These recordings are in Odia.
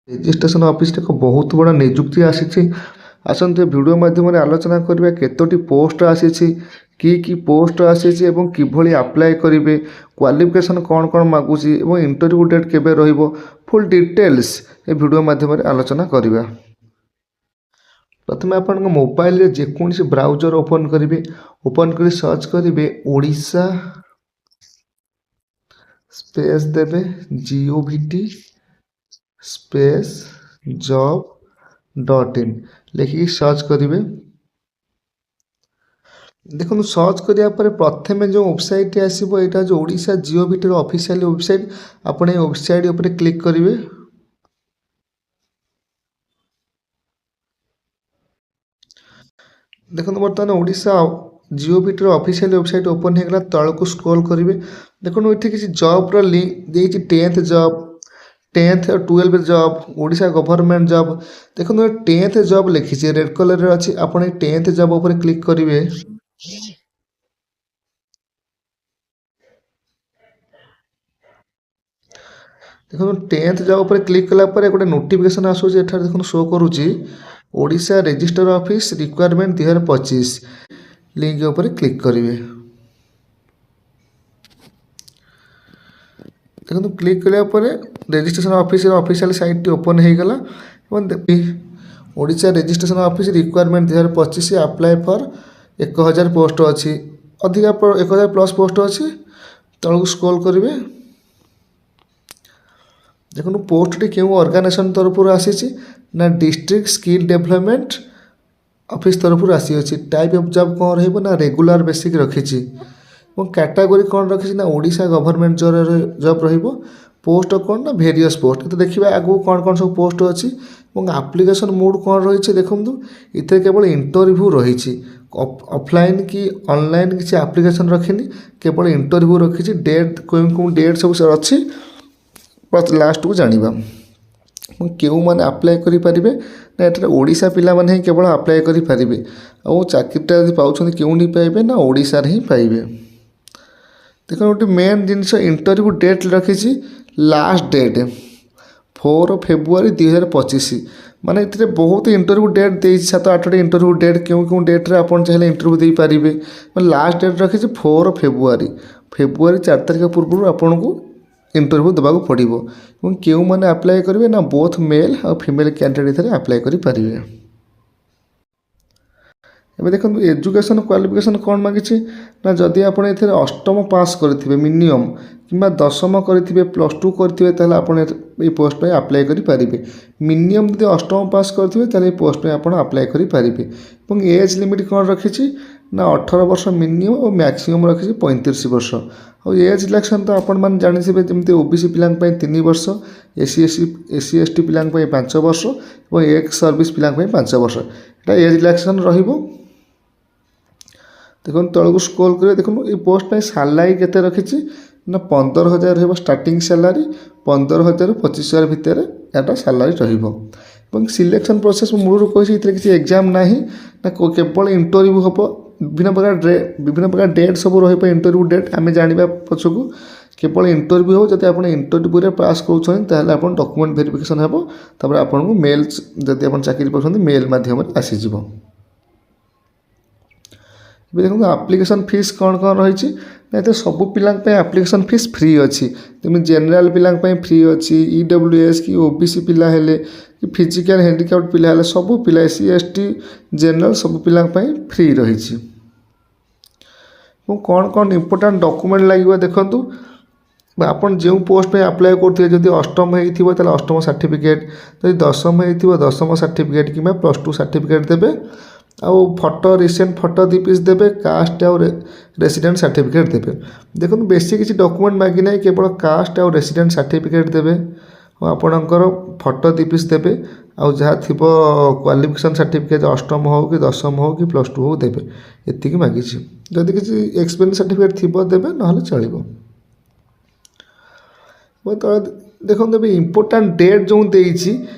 ରେଜିଷ୍ଟ୍ରେସନ ଅଫିସରେ ଏକ ବହୁତ ବଡ଼ ନିଯୁକ୍ତି ଆସିଛି। ଆସନ୍ତୁ ଏ ଭିଡ଼ିଓ ମାଧ୍ୟମରେ ଆଲୋଚନା କରିବା କେତୋଟି ପୋଷ୍ଟ ଆସିଛି, କି ପୋଷ୍ଟ ଆସିଛି ଏବଂ କିଭଳି ଆପ୍ଲାଏ କରିବେ, କ୍ୱାଲିଫିକେସନ୍ କ'ଣ କ'ଣ ମାଗୁଛି ଏବଂ ଇଣ୍ଟରଭ୍ୟୁ ଡେଟ୍ କେବେ ରହିବ, ଫୁଲ୍ ଡିଟେଲ୍ସ ଏ ଭିଡ଼ିଓ ମାଧ୍ୟମରେ ଆଲୋଚନା କରିବା। ପ୍ରଥମେ ଆପଣଙ୍କ ମୋବାଇଲରେ ଯେକୌଣସି ବ୍ରାଉଜର ଓପନ୍ କରିବେ, ଓପନ୍ କରି ସର୍ଚ୍ଚ କରିବେ ଓଡ଼ିଶା ସ୍ପେସ୍ ଦେବେ GOVT ସ୍ପେସ୍ job.in ଲେଖିକି ସର୍ଚ୍ଚ କରିବେ। ଦେଖନ୍ତୁ ସର୍ଚ୍ଚ କରିବା ପରେ ପ୍ରଥମେ ଯେଉଁ ୱେବସାଇଟ୍ ଆସିବ ଏଇଟା ହେଉଛି ଓଡ଼ିଶା GOVTର ଅଫିସିଆଲି ୱେବସାଇଟ୍। ଆପଣ এই ୱେବସାଇଟ୍ ଉପରେ କ୍ଲିକ୍ କରିବେ। ଦେଖନ୍ତୁ ବର୍ତ୍ତମାନ ଓଡ଼ିଶା GOVTର ଅଫିସିଆଲି ୱେବସାଇଟ୍ ଓପନ୍ ହେଇଗଲା। ତଳକୁ ସ୍କ୍ରୋଲ୍ କରିବେ। ଦେଖନ୍ତୁ ଏଠି କିଛି ଜବ୍ର ଲିଙ୍କ୍ ଦେଇଛି, 10th ଜବ୍, 10th ଆଉ 12th job, Odisha government job. ଦେଖନ୍ତୁ 10th ଜବ୍ ଲେଖିଛି, ରେଡ୍ କଲର୍ରେ ଅଛି। ଆପଣ এই 10th ଜବ୍ ଉପରେ କ୍ଲିକ୍ କରିବେ। ଦେଖନ୍ତୁ 10th ଜବ୍ ଉପରେ କ୍ଲିକ୍ କଲା ପରେ ଗୋଟେ ନୋଟିଫିକେସନ୍ ଆସୁଛି। ଏଠାରେ ଦେଖନ୍ତୁ ଶୋ କରୁଛି Odisha register office requirement 2025 link ଉପରେ କ୍ଲିକ୍ କରିବେ। ଦେଖନ୍ତୁ କ୍ଲିକ୍ କରିବା ପରେ ରେଜିଷ୍ଟ୍ରେସନ ଅଫିସର ଅଫିସିଆଲ ସାଇଟ୍ଟି ଓପନ୍ ହେଇଗଲା ଏବଂ Odisha registration office requirement 2025 apply for 1000 post ଅଛି, ଅଧିକା 1000 ପ୍ଲସ୍ ପୋଷ୍ଟ ଅଛି। ତଳକୁ ସ୍କ୍ରୋଲ୍ କରିବେ। ଦେଖନ୍ତୁ ପୋଷ୍ଟଟି କେଉଁ ଅର୍ଗାନାଇଜେସନ୍ ତରଫରୁ ଆସିଛି ନା ଡିଷ୍ଟ୍ରିକ୍ଟ ସ୍କିଲ୍ ଡେଭଲପମେଣ୍ଟ ଅଫିସ୍ ତରଫରୁ ଆସିଅଛି। ଟାଇପ୍ ଅଫ୍ ଜବ୍ କ'ଣ ରହିବ ନା ରେଗୁଲାର ବେସିକ୍ ରଖିଛି ଏବଂ କ୍ୟାଟାଗୋରୀ କ'ଣ ରଖିଛି ନା ଓଡ଼ିଶା ଗଭର୍ଣ୍ଣମେଣ୍ଟ ଜବ୍ ରହିବ। ପୋଷ୍ଟ କ'ଣ ନା ଭେରିୟସ୍ ପୋଷ୍ଟ। ଏତେ ଦେଖିବା ଆଗକୁ କ'ଣ କ'ଣ ସବୁ ପୋଷ୍ଟ ଅଛି ଏବଂ ଆପ୍ଲିକେସନ୍ ମୋଡ଼୍ କ'ଣ ରହିଛି। ଦେଖନ୍ତୁ ଏଥିରେ କେବଳ ଇଣ୍ଟରଭ୍ୟୁ ରହିଛି, ଅଫଲାଇନ୍ କି ଅନଲାଇନ୍ କିଛି ଆପ୍ଲିକେସନ୍ ରଖିନି, କେବଳ ଇଣ୍ଟରଭ୍ୟୁ ରଖିଛି। ଡେଟ୍ କେଉଁ ଡେଟ୍ ସବୁ ଅଛି ଲାଷ୍ଟକୁ ଜାଣିବା। କେଉଁମାନେ ଆପ୍ଲାଏ କରିପାରିବେ ନା ଏଠାରେ ଓଡ଼ିଶା ପିଲାମାନେ ହିଁ କେବଳ ଆପ୍ଲାଏ କରିପାରିବେ ଆଉ ଚାକିରିଟା ଯଦି ପାଉଛନ୍ତି କେଉଁଠି ପାଇବେ ନା ଓଡ଼ିଶାରେ ହିଁ ପାଇବେ। ଦେଖନ୍ତୁ ଗୋଟେ ମେନ୍ ଜିନିଷ ଇଣ୍ଟରଭ୍ୟୁ ଡେଟ୍ ରଖିଛି, ଲାଷ୍ଟ ଡେଟ୍ 4 ଫେବୃଆରୀ 2025। ମାନେ ଏଥିରେ ବହୁତ ଇଣ୍ଟରଭ୍ୟୁ ଡେଟ୍ ଦେଇଛି, 7-8ଟି ଇଣ୍ଟରଭ୍ୟୁ ଡେଟ୍। କେଉଁ ଡେଟ୍ରେ ଆପଣ ଚାହିଁଲେ ଇଣ୍ଟରଭ୍ୟୁ ଦେଇପାରିବେ। ଲାଷ୍ଟ ଡେଟ୍ ରଖିଛି 4 ଫେବୃଆରୀ। ଫେବୃଆରୀ 4 ତାରିଖ ପୂର୍ବରୁ ଆପଣଙ୍କୁ ଇଣ୍ଟରଭ୍ୟୁ ଦେବାକୁ ପଡ଼ିବ ଏବଂ କେଉଁମାନେ ଆପ୍ଲାଏ କରିବେ ନା ବୋଥ୍ ମେଲ୍ ଆଉ ଫିମେଲ୍ କ୍ୟାଣ୍ଡିଡେଟ୍ ଏଥିରେ ଆପ୍ଲାଏ କରିପାରିବେ। ଏବେ ଦେଖନ୍ତୁ ଏଜୁକେସନ୍ କ୍ୱାଲିଫିକେସନ୍ କ'ଣ ମାଗିଛି ନା ଯଦି ଆପଣ ଏଥିରେ ଅଷ୍ଟମ ପାସ୍ କରିଥିବେ ମିନିମମ୍ କିମ୍ବା ଦଶମ କରିଥିବେ, +2 କରିଥିବେ, ତାହେଲେ ଆପଣ ଏଇ ପୋଷ୍ଟ ପାଇଁ ଆପ୍ଲାଏ କରିପାରିବେ। ମିନିମମ୍ ଯଦି ଅଷ୍ଟମ ପାସ୍ କରିଥିବେ ତାହେଲେ ଏଇ ପୋଷ୍ଟ ପାଇଁ ଆପଣ ଆପ୍ଲାଏ କରିପାରିବେ। ଏବଂ ଏଜ୍ ଲିମିଟ୍ କ'ଣ ରଖିଛି ନା 18 ବର୍ଷ ମିନିମମ୍ ଓ ମ୍ୟାକ୍ସିମମ୍ ରଖିଛି 35 ବର୍ଷ। ଆଉ ଏଜ୍ ରିଲାକ୍ସନ୍ ତ ଆପଣମାନେ ଜାଣିଥିବେ, ଯେମିତି OBC ପିଲାଙ୍କ ପାଇଁ 3 ବର୍ଷ, SC ST ପିଲାଙ୍କ ପାଇଁ 5 ବର୍ଷ ଏବଂ ଏକ୍ସ ସର୍ଭିସ୍ ପିଲାଙ୍କ ପାଇଁ 5 ବର୍ଷ। ଏଇଟା ଏଜ୍ ରିଲାକ୍ସନ୍ ରହିବ। ଦେଖନ୍ତୁ ତଳକୁ ସ୍କ୍ରୋଲ୍ କରିବେ। ଦେଖନ୍ତୁ ଏଇ ପୋଷ୍ଟ ପାଇଁ ସାଲାରୀ କେତେ ରଖିଛି ନା 15,000 ରହିବ ଷ୍ଟାର୍ଟିଂ ସାଲାରୀ, 15,000ରୁ 25,000 ଭିତରେ ଏଟା ସାଲାରୀ ରହିବ। ଏବଂ ସିଲେକ୍ସନ୍ ପ୍ରୋସେସ୍ ମୂଳରୁ କହିଛି ଏଥିରେ କିଛି ଏକ୍ଜାମ୍ ନାହିଁ ନା କେବଳ ଇଣ୍ଟରଭ୍ୟୁ ହେବ। ବିଭିନ୍ନ ପ୍ରକାର ଡେଟ୍ ସବୁ ରହିବ। ଇଣ୍ଟରଭ୍ୟୁ ଡେଟ୍ ଆମେ ଜାଣିବା ପଛକୁ, କେବଳ ଇଣ୍ଟରଭ୍ୟୁ ହେବ। ଯଦି ଆପଣ ଇଣ୍ଟରଭ୍ୟୁରେ ପାସ୍ କରୁଛନ୍ତି ତାହେଲେ ଆପଣ ଡକୁମେଣ୍ଟ ଭେରିଫିକେସନ୍ ହେବ, ତାପରେ ଆପଣଙ୍କୁ ମେଲ୍, ଯଦି ଆପଣ ଚାକିରି ପାଉଛନ୍ତି ମେଲ୍ ମାଧ୍ୟମରେ ଆସିଯିବ। ଏବେ ଦେଖନ୍ତୁ ଆପ୍ଲିକେସନ୍ ଫିସ୍ କ'ଣ କ'ଣ ରହିଛି ନା ଏଥିରେ ସବୁ ପିଲାଙ୍କ ପାଇଁ ଆପ୍ଲିକେସନ୍ ଫିସ୍ ଫ୍ରି ଅଛି। ଯେମିତି ଜେନେରାଲ୍ ପିଲାଙ୍କ ପାଇଁ ଫ୍ରି ଅଛି, EWS କି OBC ପିଲା ହେଲେ କି ଫିଜିକାଲ୍ ହ୍ୟାଣ୍ଡିକ୍ୟାପ୍ଟ ପିଲା ହେଲେ ସବୁ ପିଲା, SC ST ଜେନେରାଲ୍ ସବୁ ପିଲାଙ୍କ ପାଇଁ ଫ୍ରି ରହିଛି। ଏବଂ କ'ଣ କ'ଣ ଇମ୍ପୋର୍ଟାଣ୍ଟ ଡକୁମେଣ୍ଟ ଲାଗିବ ଦେଖନ୍ତୁ। ଆପଣ ଯେଉଁ ପୋଷ୍ଟ ପାଇଁ ଆପ୍ଲାଏ କରୁଥିବେ, ଯଦି ଅଷ୍ଟମ ହେଇଥିବ ତାହେଲେ ଅଷ୍ଟମ ସାର୍ଟିଫିକେଟ୍, ଯଦି ଦଶମ ହେଇଥିବ ଦଶମ ସାର୍ଟିଫିକେଟ୍ କିମ୍ବା +2 ସାର୍ଟିଫିକେଟ୍ ଦେବେ। ଆଉ ଫଟୋ, ରିସେଣ୍ଟ ଫଟୋ 2 ପିସ୍ ଦେବେ। କାଷ୍ଟ ଆଉ ରେସିଡେଣ୍ଟ ସାର୍ଟିଫିକେଟ୍ ଦେବେ। ଦେଖନ୍ତୁ ବେଶୀ କିଛି ଡକୁମେଣ୍ଟ ମାଗି ନାହିଁ, କେବଳ କାଷ୍ଟ ଆଉ ରେସିଡେଣ୍ଟ ସାର୍ଟିଫିକେଟ୍ ଦେବେ ଆଉ ଆପଣଙ୍କର ଫଟୋ 2 ପିସ୍ ଦେବେ। ଆଉ ଯାହା ଥିବ କ୍ୱାଲିଫିକେସନ୍ ସାର୍ଟିଫିକେଟ୍ ଅଷ୍ଟମ ହେଉ କି ଦଶମ ହେଉ କି +2 ହେଉ ଦେବେ। ଏତିକି ମାଗିଛି। ଯଦି କିଛି ଏକ୍ସପିରିଏନ୍ସ ସାର୍ଟିଫିକେଟ୍ ଥିବ ଦେବେ, ନହେଲେ ଚଳିବ। ଦେଖନ୍ତୁ ଏବେ ଇମ୍ପୋର୍ଟାଣ୍ଟ ଡେଟ୍ ଯେଉଁ ଦେଇଛି,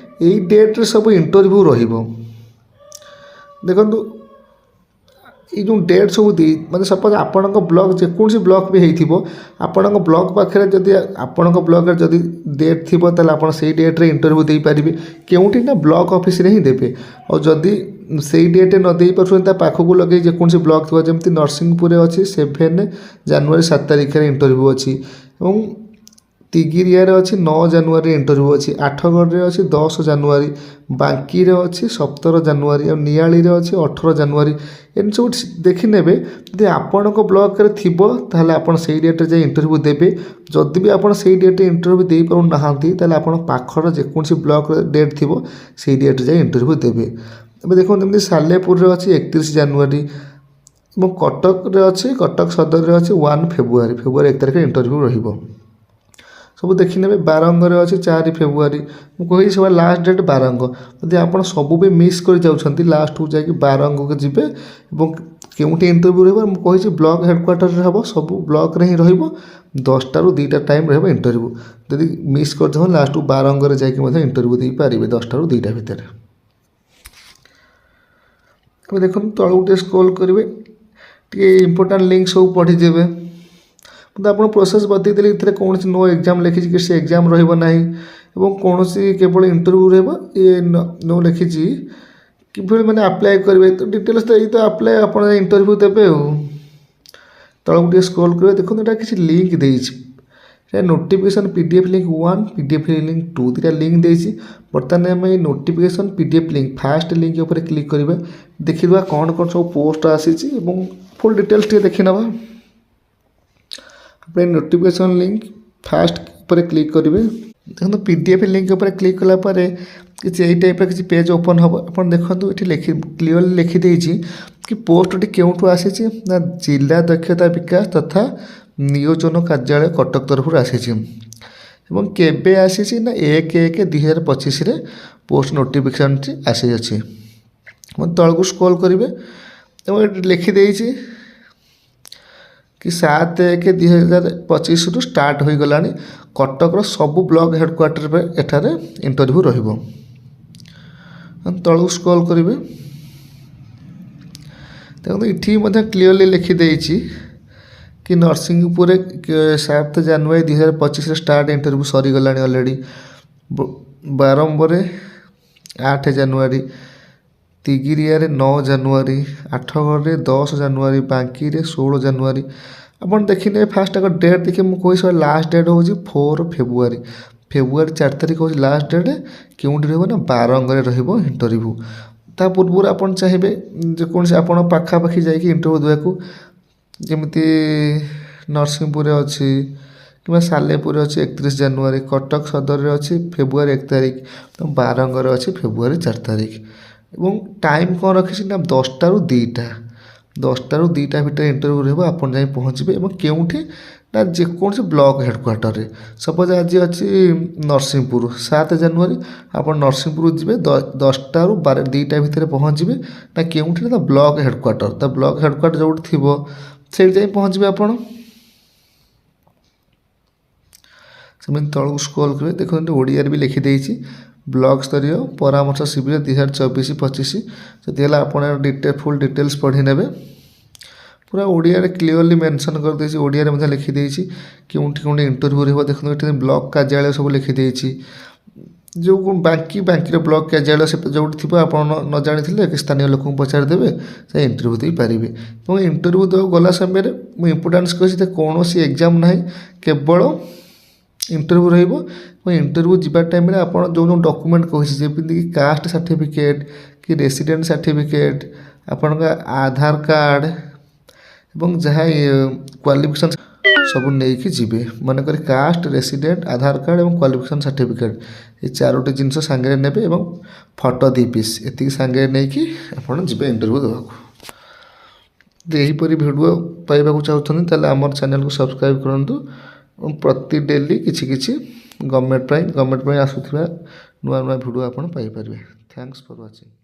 ଏଇ ଡେଟ୍ରେ ସବୁ ଇଣ୍ଟରଭ୍ୟୁ ରହିବ। ଦେଖନ୍ତୁ এই ଯେଉଁ ଡେଟ୍ ସବୁ ମାନେ ସପୋଜ୍ ଆପଣଙ୍କ ବ୍ଲକ୍ ଯେକୌଣସି ବ୍ଲକ୍ ବି ହେଇଥିବ ଆପଣଙ୍କ ବ୍ଲକ୍ ପାଖରେ ଯଦି ଆପଣଙ୍କ ବ୍ଲକ୍ରେ ଯଦି ଡେଟ୍ ଥିବ ତାହେଲେ ଆପଣ ସେଇ ଡେଟ୍ରେ ଇଣ୍ଟରଭ୍ୟୁ ଦେଇପାରିବେ। କେଉଁଠି ନା ବ୍ଲକ୍ ଅଫିସରେ ହିଁ ଦେବେ। ଆଉ ଯଦି ସେଇ ଡେଟ୍ ନ ଦେଇପାରୁଛନ୍ତି ତା ପାଖକୁ ଲଗେଇ ଯେକୌଣସି ବ୍ଲକ୍ ଥିବ, ଯେମିତି ନରସିଂହପୁରରେ ଅଛି 7 ଜାନୁଆରୀ 7 ତାରିଖରେ ଇଣ୍ଟରଭ୍ୟୁ ଅଛି, ଏବଂ ତିଗିରିଆରେ ଅଛି 9 ଜାନୁଆରୀ ଇଣ୍ଟରଭ୍ୟୁ ଅଛି, ଆଠଗଡ଼ରେ ଅଛି 10 ଜାନୁଆରୀ, ବାଙ୍କିରେ ଅଛି 17 ଜାନୁଆରୀ, ଆଉ ନିଆଳିରେ ଅଛି 18 ଜାନୁଆରୀ। ଏମିତି ସବୁ ଦେଖିନେବେ। ଯଦି ଆପଣଙ୍କ ବ୍ଲକ୍ରେ ଥିବ ତାହେଲେ ଆପଣ ସେଇ ଡେଟ୍ରେ ଯାଇ ଇଣ୍ଟରଭ୍ୟୁ ଦେବେ। ଯଦି ବି ଆପଣ ସେଇ ଡେଟ୍ରେ ଇଣ୍ଟରଭ୍ୟୁ ଦେଇପାରୁନାହାନ୍ତି ତାହେଲେ ଆପଣ ପାଖର ଯେକୌଣସି ବ୍ଲକ୍ରେ ଡେଟ୍ ଥିବ ସେଇ ଡେଟ୍ରେ ଯାଇ ଇଣ୍ଟରଭ୍ୟୁ ଦେବେ। ଏବେ ଦେଖନ୍ତୁ ଯେମିତି ସାଲେପୁରରେ ଅଛି 31 ଜାନୁଆରୀ, ଏବଂ କଟକରେ ଅଛି, କଟକ ସଦରରେ ଅଛି 1 ଫେବୃଆରୀ 1 ତାରିଖରେ ଇଣ୍ଟରଭ୍ୟୁ ରହିବ। ସବୁ ଦେଖିନେବେ। ବାରଙ୍ଗରେ ଅଛି 4 ଫେବୃଆରୀ। ମୁଁ କହିଛି ସବୁ ଲାଷ୍ଟ ଡେଟ୍ ବାରଙ୍ଗ। ଯଦି ଆପଣ ସବୁ ବି ମିସ୍ କରି ଯାଉଛନ୍ତି ଲାଷ୍ଟକୁ ଯାଇକି ବାରଙ୍ଗକୁ ଯିବେ, ଏବଂ କେଉଁଠି ଇଣ୍ଟରଭ୍ୟୁ ରହିବ ମୁଁ କହିଛି ବ୍ଲକ୍ ହେଡ଼କ୍ୱାର୍ଟରରେ ହେବ, ସବୁ ବ୍ଲକ୍ରେ ହିଁ ରହିବ। 10ଟାରୁ 2ଟା ଟାଇମ୍ ରହିବ ଇଣ୍ଟରଭ୍ୟୁ। ଯଦି ମିସ୍ କରିଦେବ ଲାଷ୍ଟକୁ ବାରଙ୍ଗରେ ଯାଇକି ମଧ୍ୟ ଇଣ୍ଟରଭ୍ୟୁ ଦେଇପାରିବେ 10ଟାରୁ 2ଟା ଭିତରେ। ଏବେ ଦେଖନ୍ତୁ ତଳକୁ ଟିକେ ସ୍କ୍ରୋଲ୍ କରିବେ, ଟିକେ ଇମ୍ପୋର୍ଟାଣ୍ଟ ଲିଙ୍କ୍ ସବୁ ପଢ଼ିଦେବେ। ମୁଁ ତ ଆପଣଙ୍କୁ ପ୍ରୋସେସ୍ ବତେଇଦେଲି। ଏଥିରେ କୌଣସି ନୋ ଏକ୍ଜାମ୍ ଲେଖିଛି କି ସେ ଏକ୍ଜାମ୍ ରହିବ ନାହିଁ, ଏବଂ କୌଣସି କେବଳ ଇଣ୍ଟରଭ୍ୟୁ ରହିବ। ନୋ ଲେଖିଛି କିଭଳି ମାନେ ଆପ୍ଲାଏ କରିବେ, ତ ଡିଟେଲ୍ସ ତ ଏଇ ତ ଆପ୍ଲାଏ ଆପଣ ଇଣ୍ଟରଭ୍ୟୁ ଦେବେ। ଆଉ ତଳକୁ ଟିକେ ସ୍କ୍ରୋଲ୍ କରିବେ, ଦେଖନ୍ତୁ ଏଇଟା କିଛି ଲିଙ୍କ୍ ଦେଇଛି। এটা notification PDF link 1 PDF link 2 দুইটা লিঙ্ক ଦେଇଛି। ବର୍ତ୍ତମାନ ଆମେ এই notification PDF link first link ଉପରେ କ୍ଲିକ୍ କରିବା, ଦେଖିଦେବା କ'ଣ କ'ଣ ସବୁ ପୋଷ୍ଟ ଆସିଛି ଏବଂ ଫୁଲ୍ ଡିଟେଲ୍ସ ଟିକେ ଦେଖିନେବା। ଆପଣ ନୋଟିଫିକେସନ୍ ଲିଙ୍କ୍ ଫାଷ୍ଟ ଉପରେ କ୍ଲିକ୍ କରିବେ। ଦେଖନ୍ତୁ ପିଡ଼ିଏଫ୍ ଲିଙ୍କ୍ ଉପରେ କ୍ଲିକ୍ କଲା ପରେ କିଛି ଏଇ ଟାଇପ୍ର କିଛି ପେଜ୍ ଓପନ୍ ହେବ। ଆପଣ ଦେଖନ୍ତୁ ଏଠି କ୍ଲିୟରଲି ଲେଖିଦେଇଛି କି ପୋଷ୍ଟଟି କେଉଁଠୁ ଆସିଛି ନା ଜିଲ୍ଲା ଦକ୍ଷତା ବିକାଶ ତଥା ନିୟୋଜନ କାର୍ଯ୍ୟାଳୟ କଟକ ତରଫରୁ ଆସିଛି, ଏବଂ କେବେ ଆସିଛି ନା 1/1/2025ରେ ପୋଷ୍ଟ ନୋଟିଫିକେସନ୍ଟି ଆସିଅଛି। ଏବଂ ତଳକୁ ସ୍କ୍ରୋଲ୍ କରିବେ, ଏବଂ ଏଠି ଲେଖିଦେଇଛି କି 7/1/2025ରୁ ଷ୍ଟାର୍ଟ ହୋଇଗଲାଣି। କଟକର ସବୁ ବ୍ଲକ୍ ହେଡ଼କ୍ୱାର୍ଟରରେ ଏଠାରେ ଇଣ୍ଟରଭ୍ୟୁ ରହିବ। ତଳକୁ ସ୍କ୍ରୋଲ୍ କରିବେ, ଦେଖନ୍ତୁ ଏଠି ମଧ୍ୟ କ୍ଲିୟରଲି ଲେଖିଦେଇଛି କି ନରସିଂହପୁରରେ 7 ଜାନୁଆରୀ 2025ରେ ଷ୍ଟାର୍ଟ ଇଣ୍ଟରଭ୍ୟୁ ସରିଗଲାଣି ଅଲରେଡ଼ି। ବାରମ୍ବରେ 8 ଜାନୁଆରୀ, ତିଗିରିଆରେ 9 ଜାନୁଆରୀ, ଆଠଗଡ଼ରେ 10 ଜାନୁଆରୀ, ବାଙ୍କିରେ 16 ଜାନୁଆରୀ। ଆପଣ ଦେଖିନେବେ ଫାଷ୍ଟ ଆଗ ଡେଟ୍ ଦେଖିବେ। ମୁଁ କହୁଛି ଲାଷ୍ଟ ଡେଟ୍ ହେଉଛି 4 ଫେବୃଆରୀ। ଫେବୃଆରୀ 4 ତାରିଖ ହେଉଛି ଲାଷ୍ଟ ଡେଟ୍। କେଉଁଠି ରହିବ ନା ବାରଙ୍ଗରେ ରହିବ ଇଣ୍ଟରଭ୍ୟୁ। ତା ପୂର୍ବରୁ ଆପଣ ଚାହିଁବେ ଯେକୌଣସି ଆପଣ ପାଖାପାଖି ଯାଇକି ଇଣ୍ଟରଭ୍ୟୁ ଦେବାକୁ, ଯେମିତି ନରସିଂହପୁରରେ ଅଛି କିମ୍ବା ସାଲେପୁରରେ ଅଛି 31 ଜାନୁଆରୀ, କଟକ ସଦରରେ ଅଛି ଫେବୃଆରୀ 1 ତାରିଖ, ବାରଙ୍ଗରେ ଅଛି ଫେବୃଆରୀ 4 ତାରିଖ। ଏବଂ ଟାଇମ୍ କ'ଣ ରଖିଛି ନା 10ଟାରୁ 2ଟା 10ଟାରୁ 2ଟା ଭିତରେ ଇଣ୍ଟରଭ୍ୟୁ ରହିବ। ଆପଣ ଯାଇ ପହଞ୍ଚିବେ, ଏବଂ କେଉଁଠି ନା ଯେକୌଣସି ବ୍ଲକ୍ ହେଡ଼କ୍ୱାର୍ଟରରେ। ସପୋଜ୍ ଆଜି ଅଛି ନରସିଂହପୁର 7 ଜାନୁଆରୀ, ଆପଣ ନରସିଂହପୁର ଯିବେ 10ଟାରୁ 2ଟା ଭିତରେ ପହଞ୍ଚିବେ ନା କେଉଁଠି ନା ବ୍ଲକ୍ ହେଡ଼କ୍ୱାର୍ଟର। ତା ବ୍ଲକ୍ ହେଡ଼କ୍ୱାର୍ଟର ଯେଉଁଠି ଥିବ ସେଇଠି ଯାଇ ପହଞ୍ଚିବେ ଆପଣ। ସେମିତି ତଳକୁ ସ୍କ୍ରୋଲ୍ କରିବେ, ଦେଖନ୍ତୁ ଓଡ଼ିଆରେ ବି ଲେଖିଦେଇଛି ବ୍ଲକ୍ ସ୍ତରୀୟ ପରାମର୍ଶ ଶିବିର 2024-25। ଯଦି ହେଲା ଆପଣ ଫୁଲ୍ ଡିଟେଲ୍ସ ପଢ଼ି ନେବେ। ପୁରା ଓଡ଼ିଆରେ କ୍ଲିୟରଲି ମେନସନ୍ କରିଦେଇଛି, ଓଡ଼ିଆରେ ମଧ୍ୟ ଲେଖିଦେଇଛି କେଉଁଠି କେଉଁଠି ଇଣ୍ଟରଭ୍ୟୁ ରହିବ। ଦେଖନ୍ତୁ ଏଠି ବ୍ଲକ୍ କାର୍ଯ୍ୟାଳୟ ସବୁ ଲେଖିଦେଇଛି। ଯେଉଁ ବାଙ୍କିର ବ୍ଲକ୍ କାର୍ଯ୍ୟାଳୟ ସେ ଯେଉଁଠି ଥିବ, ଆପଣ ନ ଜାଣିଥିଲେ କି ସ୍ଥାନୀୟ ଲୋକଙ୍କୁ ପଚାରିଦେବେ, ସେ ଇଣ୍ଟରଭ୍ୟୁ ଦେଇପାରିବେ। ଏବଂ ଇଣ୍ଟରଭ୍ୟୁ ଦେବାକୁ ଗଲା ସମୟରେ ମୁଁ ଇମ୍ପୋର୍ଟାନ୍ସ କହିଛି ଯେ କୌଣସି ଏକ୍ଜାମ୍ ନାହିଁ, କେବଳ ଇଣ୍ଟରଭ୍ୟୁ ରହିବ। ଏବଂ ଇଣ୍ଟରଭ୍ୟୁ ଯିବା ଟାଇମ୍ରେ ଆପଣ ଯେଉଁ ଯେଉଁ ଡକୁମେଣ୍ଟ କହିଛି, ଯେମିତିକି କାଷ୍ଟ ସାର୍ଟିଫିକେଟ୍ କି ରେସିଡେଣ୍ଟ ସାର୍ଟିଫିକେଟ୍, ଆପଣଙ୍କ ଆଧାର କାର୍ଡ଼ ଏବଂ ଯାହା କ୍ୱାଲିଫିକେସନ୍ ସବୁ ନେଇକି ଯିବେ। ମନେକରି କାଷ୍ଟ, ରେସିଡେଣ୍ଟ, ଆଧାର କାର୍ଡ଼ ଏବଂ କ୍ୱାଲିଫିକେସନ୍ ସାର୍ଟିଫିକେଟ୍, ଏ 4ଟି ଜିନିଷ ସାଙ୍ଗରେ ନେବେ, ଏବଂ ଫଟୋ 2 ପିସ୍ ଏତିକି ସାଙ୍ଗରେ ନେଇକି ଆପଣ ଯିବେ ଇଣ୍ଟରଭ୍ୟୁ ଦେବାକୁ। ଯଦି ଏହିପରି ଭିଡ଼ିଓ ପାଇବାକୁ ଚାହୁଁଛନ୍ତି ତାହେଲେ ଆମର ଚ୍ୟାନେଲକୁ ସବସ୍କ୍ରାଇବ୍ କରନ୍ତୁ, ଏବଂ ପ୍ରତି ଡେଲି କିଛି କିଛି ଗଭର୍ଣ୍ଣମେଣ୍ଟ ପାଇଁ ଆସୁଥିବା ନୂଆ ନୂଆ ଭିଡ଼ିଓ ଆପଣ ପାଇପାରିବେ। Thanks for watching.